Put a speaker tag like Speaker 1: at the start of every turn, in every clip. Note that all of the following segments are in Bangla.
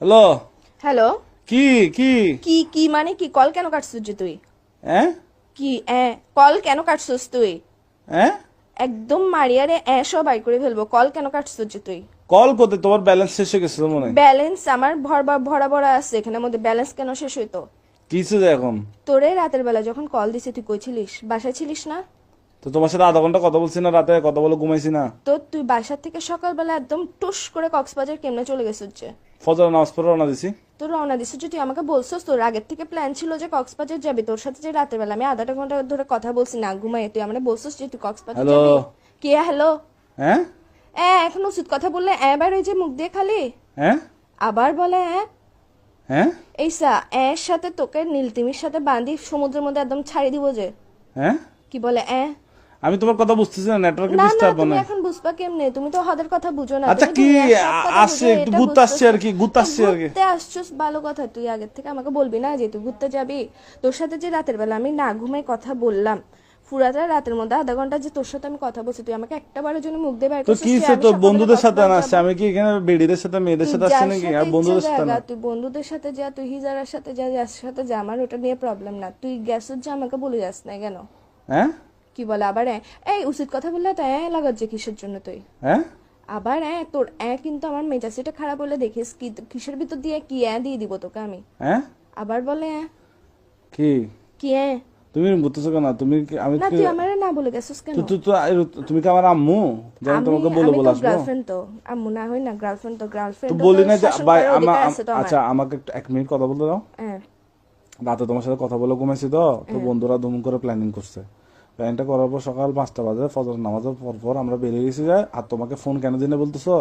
Speaker 1: হ্যালো।
Speaker 2: হ্যালো।
Speaker 1: কি কি
Speaker 2: কি কি মানে কি? কল কেন কাটছিস যে তুই?
Speaker 1: হ্যাঁ
Speaker 2: কি কল কেন কাটছিস তুই?
Speaker 1: হ্যাঁ
Speaker 2: একদম মারিয়ারে সব বাই করে ফেলবো। কল কেন কাটছিস যে তুই?
Speaker 1: কল করতে তোমার ব্যালেন্স শেষ হয়ে গেছে তো মনে হয়।
Speaker 2: ব্যালেন্স আমার ভরা ভরা আছে, এখানের মধ্যে ব্যালেন্স কেন শেষ হইতো?
Speaker 1: কিছু যে এখন
Speaker 2: তোরে রাতের বেলা যখন কল দিছি তুই কই ছিলিস? বাসায় ছিলিস না?
Speaker 1: তো তোমার সাথে আধা ঘন্টা কথা বলছি না, রাতে কথা বলে ঘুমাইছি না।
Speaker 2: তো তুই বাসা থেকে সকালবেলা একদম টুস করে কক্সবাজার কেমনে চলে গেছিস যে?
Speaker 1: ফজর নামাজ পড়ে রওনা দিছি।
Speaker 2: তোর রওনা দিছিস যে, তুই আমাকে বলছিস তোর আগের থেকে প্ল্যান ছিল যে কক্সবাজার যাবি। তোর সাথে যে রাতের বেলা আমি আধাটা ঘন্টা ধরে কথা বলছি না ঘুমাই, তুই আমাকে বলছিস যে তুই কক্সবাজার
Speaker 1: হ্যালো।
Speaker 2: যাবি। কি হ্যালো?
Speaker 1: হ্যাঁ
Speaker 2: এখন উচিত কথা বললে এবার ওই যে মুখ দিয়ে খালি
Speaker 1: হ্যাঁ
Speaker 2: আবার বলে
Speaker 1: হ্যাঁ
Speaker 2: এইসা এর সাথে তোকে নীলতিমির সাথে বাঁধি সমুদ্রের মধ্যে একদম ছাড়ি দিব যে।
Speaker 1: হ্যাঁ
Speaker 2: কি বলে
Speaker 1: আমি তোমার কথা বুঝতেছি না, নেটওয়ার্ক
Speaker 2: না না,
Speaker 1: ডিস্টার্ব
Speaker 2: তুমি
Speaker 1: মানে।
Speaker 2: এখন বুঝবা কেমনে? তুমি তো হাদের কথা বুঝো না।
Speaker 1: আচ্ছা
Speaker 2: তুমি
Speaker 1: কি
Speaker 2: দুনিয়ার সব কথা
Speaker 1: আসছে,
Speaker 2: বুঝো,
Speaker 1: একটু
Speaker 2: এটা
Speaker 1: ঘুরতে আসছে
Speaker 2: বুঝতেছো
Speaker 1: আর কি, ঘুরতে
Speaker 2: তো
Speaker 1: আসছে আর কি।
Speaker 2: ঘুরতে আসছিস ভালো কথা, তুই আগের থেকে আমাকে বলবি না যে তুই ঘুরতে যাবি? তোর সাথে যে রাতের বেলা আমি না ঘুমাই কথা বললাম, পুরাটা রাতের মধ্যে আধা ঘন্টা যে তোর সাথে আমি কথা বলছি, তুই আমাকে একটা বারের জন্য মুখ দিয়ে বাইর
Speaker 1: তো
Speaker 2: করছিস
Speaker 1: কি
Speaker 2: যে
Speaker 1: সে
Speaker 2: আমি
Speaker 1: তো
Speaker 2: সকালে
Speaker 1: বন্ধুদের সাথে
Speaker 2: কক্সবাজার
Speaker 1: না
Speaker 2: যাবো?
Speaker 1: আসছে, আমি কি এখানে বেডিদের সাথে মেয়েদের
Speaker 2: তুই
Speaker 1: সাথে
Speaker 2: যার
Speaker 1: আসছি নাকি?
Speaker 2: সাথে
Speaker 1: আর
Speaker 2: ইচ্ছা
Speaker 1: বন্ধুদের সাথে
Speaker 2: জায়গা,
Speaker 1: না।
Speaker 2: তুই বন্ধুদের সাথে যা, তুই হিজারার সাথে যা, যার সাথে যা, আমার ওটা নিয়ে প্রবলেম না। তুই গ্যাসের যে আমাকে বলে যাস না কেন?
Speaker 1: হ্যাঁ
Speaker 2: কি বলে আবার এই উচিত কথা বললে তো লাগার যে কিসের জন্য তুই?
Speaker 1: হ্যাঁ
Speaker 2: আবার তোর কিন্তু আমার মেজাজটা খারাপ হলে দেখিস কি কিসের ভিতর দিয়ে কি দিয়ে দিব তোকে আমি।
Speaker 1: হ্যাঁ
Speaker 2: আবার বলে
Speaker 1: কি
Speaker 2: কি
Speaker 1: তুমি বুঝতেছো কেন? তুমি আমি
Speaker 2: না,
Speaker 1: কি
Speaker 2: তুই আমারে না বলে গেছিস কেন?
Speaker 1: তুমি কি আমার আম্মু যে আমি তোমাকে বলে বলে আসবো?
Speaker 2: গার্লফ্রেন্ড তো আম্মু না হই না, গার্লফ্রেন্ড তো
Speaker 1: তো
Speaker 2: গার্লফ্রেন্ড
Speaker 1: বলি না যে ভাই
Speaker 2: তো
Speaker 1: আচ্ছা আমাকে একটু 1 মিনিট কথা বলতে দাও।
Speaker 2: হ্যাঁ
Speaker 1: রাতে তোমার সাথে কথা বলে ঘুমাইছি তো তো বন্ধুরা ধুম করে প্ল্যানিং করছে। প্ল্যানটা করার পর সকাল 5টা বাজে ফজর নামাজের পর আমরা বেরিয়ে গেছি যায়। আর তোমাকে ফোন কেন দিনে বলতেছো?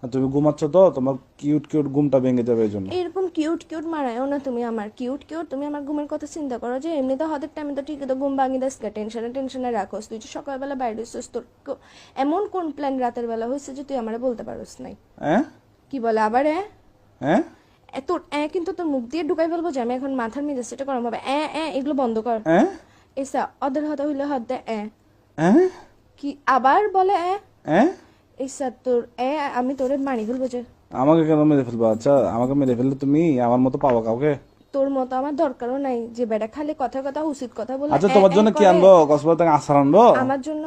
Speaker 1: আর তুমি ঘুমাচ্ছ তো, তোমার কিউট কিউট ঘুমটা ভেঙে যাবে এই জন্য।
Speaker 2: এরকম কিউট কিউট মারায়ও না তুমি আমার। কিউট কিউট তুমি আমার ঘুমের কথা চিন্তা করো যে এমনি তো হাতের টাইমে তো ঠিকই তো ঘুম ভাঙি দাস, টেনশনে টেনশনে রাখোস। তুই যে সকালবেলা বাইরে হইছিস, তোর এমন কোন প্ল্যান রাতের বেলা হয়েছে যে তুই আমারে বলতে পারোস নাই?
Speaker 1: হ্যাঁ
Speaker 2: কি বলে আবার
Speaker 1: হ্যাঁ
Speaker 2: তোর কিন্তু তোর মুখ দিয়ে ঢুকাই ফেলবো যে আমি এখন মাথার মেজাজ সেটা গরম হবে। এগুলো বন্ধ কর।
Speaker 1: হ্যাঁ
Speaker 2: এসা অদের হতা হইলে হাত দে
Speaker 1: হ্যাঁ
Speaker 2: কি আবার বলে
Speaker 1: হ্যাঁ
Speaker 2: এসা তোর আমি তোরে মানি ফেলবো যে।
Speaker 1: আমাকে কেন মেরে ফেলবো? আচ্ছা আমাকে মেরে ফেললে তুমি আমার মতো পাবো কাউকে?
Speaker 2: তোর মতো আমার দরকারও নাই যে বেটা খালি কথা কথা উচিত কথা বলে।
Speaker 1: আচ্ছা তোমার জন্য কি আনবো? কক্সবাজার থেকে আচার আনবো?
Speaker 2: আমার জন্য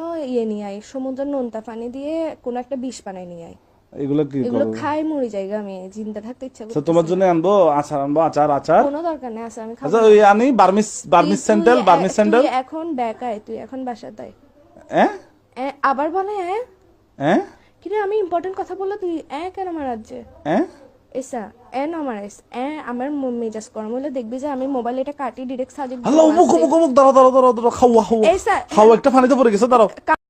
Speaker 2: নিয়ে আয়, সমুদ্রের নোনতা পানি দিয়ে কোনো একটা বিষ বানাই নিয়ে আয়।
Speaker 1: এগুলো কি
Speaker 2: এগুলো
Speaker 1: করবো?
Speaker 2: খাই মরি জায়গা, আমি জিন্দা থাকতে ইচ্ছা
Speaker 1: তো
Speaker 2: করতেছে
Speaker 1: তোমার
Speaker 2: না।
Speaker 1: জন্য আনবো আচার, আনবো আচার আচার।
Speaker 2: কোনো দরকার নেই, আছে আমি খাবো
Speaker 1: আচ্ছা
Speaker 2: না।
Speaker 1: ওই আনি বার্মিস স্যান্ডেল, বার্মিস স্যান্ডেল।
Speaker 2: তুই এখন বেকায়, তুই এখন বাসাতে আয়।
Speaker 1: হ্যাঁ
Speaker 2: আবার বলে
Speaker 1: হ্যাঁ
Speaker 2: কিরে আমি ইম্পর্টেন্ট কথা বললে তুই কেন মারার যে?
Speaker 1: হ্যাঁ
Speaker 2: এসা না মারাইস। আমার মেজাজ গরম হলে দেখবি যে আমি মোবাইল এটা কাটি ডিরেক্ট সাজে
Speaker 1: হ্যালো, মুখ মুখ মুখ, দাঁড়াও দাঁড়াও দাঁড়াও দাঁড়াও, খাওয়া খাওয়া
Speaker 2: এসা
Speaker 1: খাওয়া, একটা পানিতে পড়ে গেছে, দাঁড়াও।